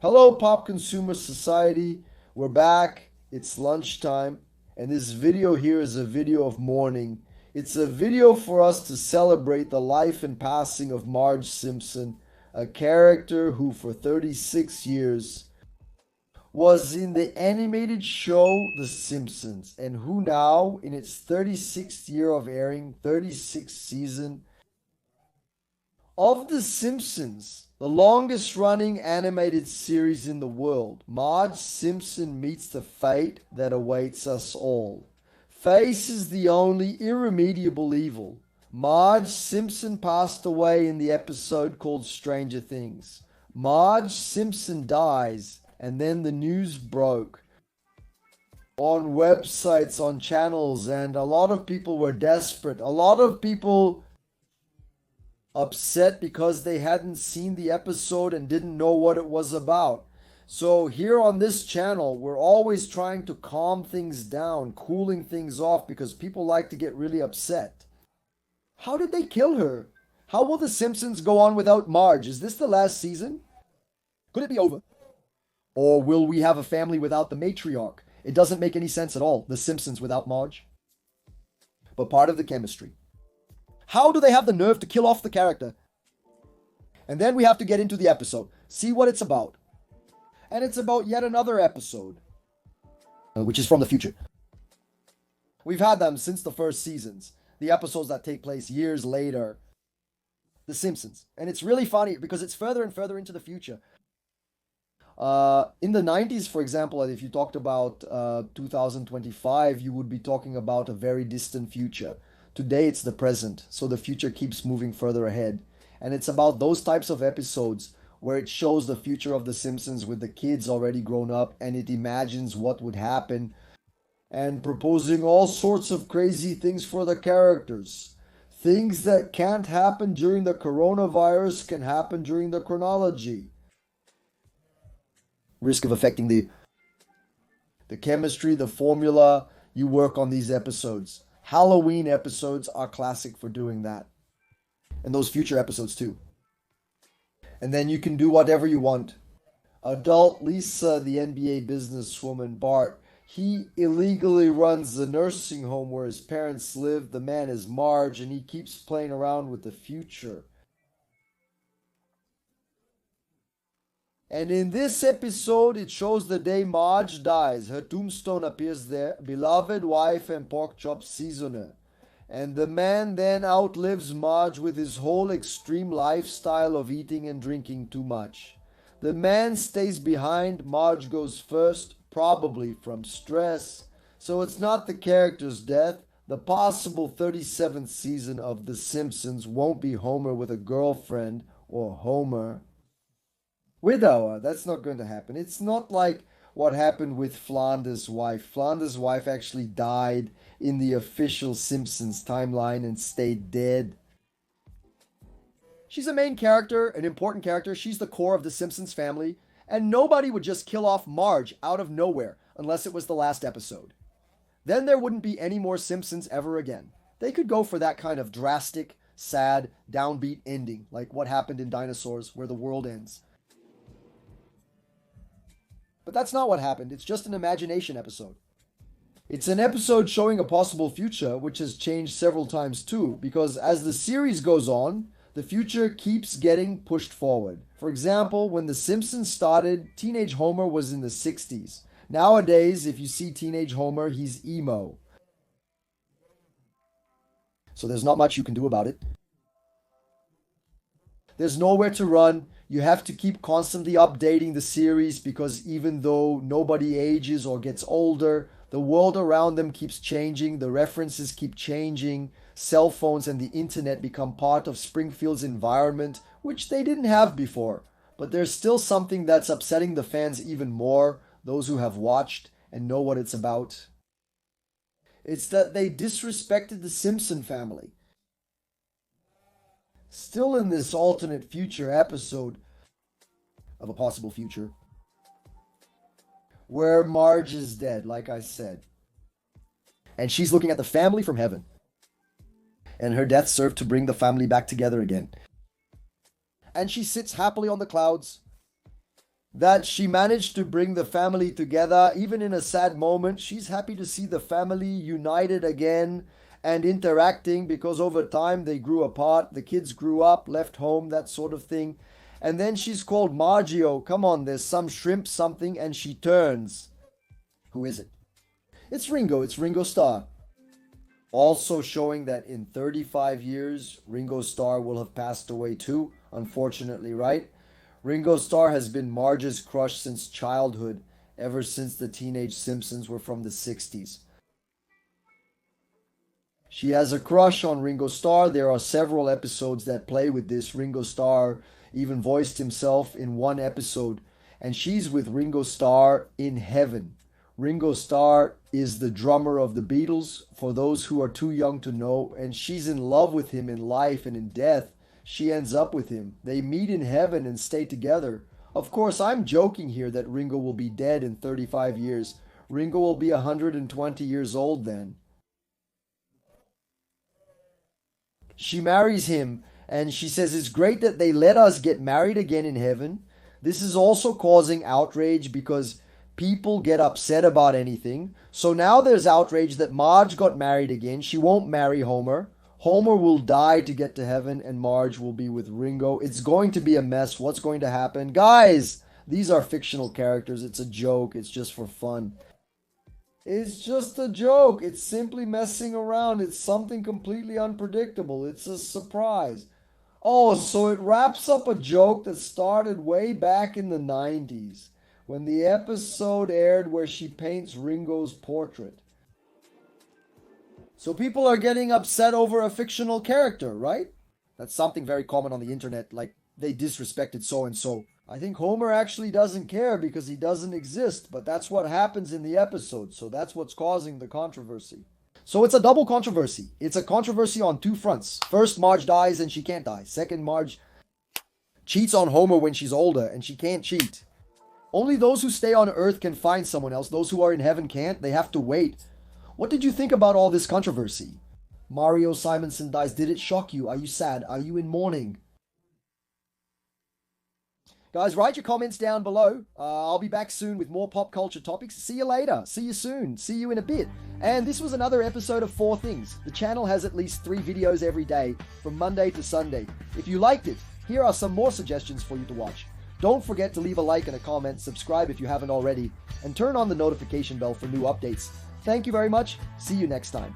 Hello, Pop Consumer Society. We're back. It's lunchtime, and this video here is a video of mourning. It's a video for us to celebrate the life and passing of Marge Simpson, a character who, for 36 years, was in the animated show The Simpsons, and who now, in its 36th year of airing, 36th season, of The Simpsons, the longest running animated series in the world, Marge Simpson meets the fate that awaits us all. Faces the only irremediable evil. Marge Simpson passed away in the episode called Stranger Things. Marge Simpson dies, and then the news broke on websites, on channels, and a lot of people were desperate. A lot of people upset because they hadn't seen the episode and didn't know what it was about. So here on this channel, we're always trying to calm things down, cooling things off because people like to get really upset. How did they kill her? How will The Simpsons go on without Marge? Is this the last season? Could it be over? Or will we have a family without the matriarch? It doesn't make any sense at all, The Simpsons without Marge. But part of the chemistry. How do they have the nerve to kill off the character? And then we have to get into the episode, see what it's about. And it's about yet another episode, which is from the future. We've had them since the first seasons, the episodes that take place years later. The Simpsons. And it's really funny because it's further and further into the future. In the 90s, for example, if you talked about 2025, you would be talking about a very distant future. Today it's the present, so the future keeps moving further ahead. And it's about those types of episodes where it shows the future of The Simpsons with the kids already grown up and it imagines what would happen and proposing all sorts of crazy things for the characters. Things that can't happen during the coronavirus can happen during the chronology. Risk of affecting the chemistry, the formula. You work on these episodes. Halloween episodes are classic for doing that. And those future episodes too. And then you can do whatever you want. Adult Lisa, the NBA businesswoman, Bart, he illegally runs the nursing home where his parents live. The man is Marge, and he keeps playing around with the future. And in this episode, it shows the day Marge dies. Her tombstone appears there. Beloved wife and pork chop seasoner. And the man then outlives Marge with his whole extreme lifestyle of eating and drinking too much. The man stays behind. Marge goes first, probably from stress. So it's not the character's death. The possible 37th season of The Simpsons won't be Homer with a girlfriend or Homer widower. That's not going to happen. It's not like what happened with Flanders' wife. Flanders' wife actually died in the official Simpsons timeline and stayed dead. She's a main character, an important character. She's the core of the Simpsons family. And nobody would just kill off Marge out of nowhere unless it was the last episode. Then there wouldn't be any more Simpsons ever again. They could go for that kind of drastic, sad, downbeat ending, like what happened in Dinosaurs, where the world ends. But that's not what happened. It's just an imagination episode. It's an episode showing a possible future, which has changed several times too, because as the series goes on, the future keeps getting pushed forward. For example, when The Simpsons started, teenage Homer was in the 60s. Nowadays, if you see teenage Homer, he's emo. So there's not much you can do about it. There's nowhere to run. You have to keep constantly updating the series because even though nobody ages or gets older, the world around them keeps changing, the references keep changing, cell phones and the internet become part of Springfield's environment, which they didn't have before. But there's still something that's upsetting the fans even more, those who have watched and know what it's about. It's that they disrespected the Simpson family. Still in this alternate future episode of a possible future, where Marge is dead, like I said. And she's looking at the family from heaven. And her death served to bring the family back together again. And she sits happily on the clouds, that she managed to bring the family together. Even in a sad moment, she's happy to see the family united again and interacting, because over time they grew apart. The kids grew up, left home, that sort of thing. And then she's called Margio. Come on, there's some shrimp something, and she turns. Who is it? It's Ringo. It's Ringo Starr. Also showing that in 35 years, Ringo Starr will have passed away too, unfortunately, right? Ringo Starr has been Marge's crush since childhood, ever since the teenage Simpsons were from the 60s. She has a crush on Ringo Starr. There are several episodes that play with this. Ringo Starr even voiced himself in one episode, and she's with Ringo Starr in heaven. Ringo Starr is the drummer of the Beatles, for those who are too young to know, and she's in love with him in life and in death. She ends up with him. They meet in heaven and stay together. Of course, I'm joking here that Ringo will be dead in 35 years. Ringo will be 120 years old then. She marries him, and she says it's great that they let us get married again in heaven. This is also causing outrage because people get upset about anything. So now there's outrage that Marge got married again. She won't marry Homer. Homer will die to get to heaven, and Marge will be with Ringo. It's going to be a mess. What's going to happen? Guys, these are fictional characters. It's a joke. It's just for fun. It's just a joke. It's simply messing around. It's something completely unpredictable. It's a surprise. Oh, so it wraps up a joke that started way back in the 90s, when the episode aired where she paints Ringo's portrait. So people are getting upset over a fictional character, right? That's something very common on the internet, like they disrespected so-and-so. I think Homer actually doesn't care because he doesn't exist, but that's what happens in the episode, so that's what's causing the controversy. So it's a double controversy. It's a controversy on two fronts. First, Marge dies and she can't die. Second, Marge cheats on Homer when she's older and she can't cheat. Only those who stay on Earth can find someone else. Those who are in heaven can't. They have to wait. What did you think about all this controversy? Mario Simonson dies. Did it shock you? Are you sad? Are you in mourning? Guys, write your comments down below. I'll be back soon with more pop culture topics. See you later. See you soon. See you in a bit. And this was another episode of 4 Things. The channel has at least 3 videos every day, from Monday to Sunday. If you liked it, here are some more suggestions for you to watch. Don't forget to leave a like and a comment, subscribe if you haven't already, and turn on the notification bell for new updates. Thank you very much. See you next time.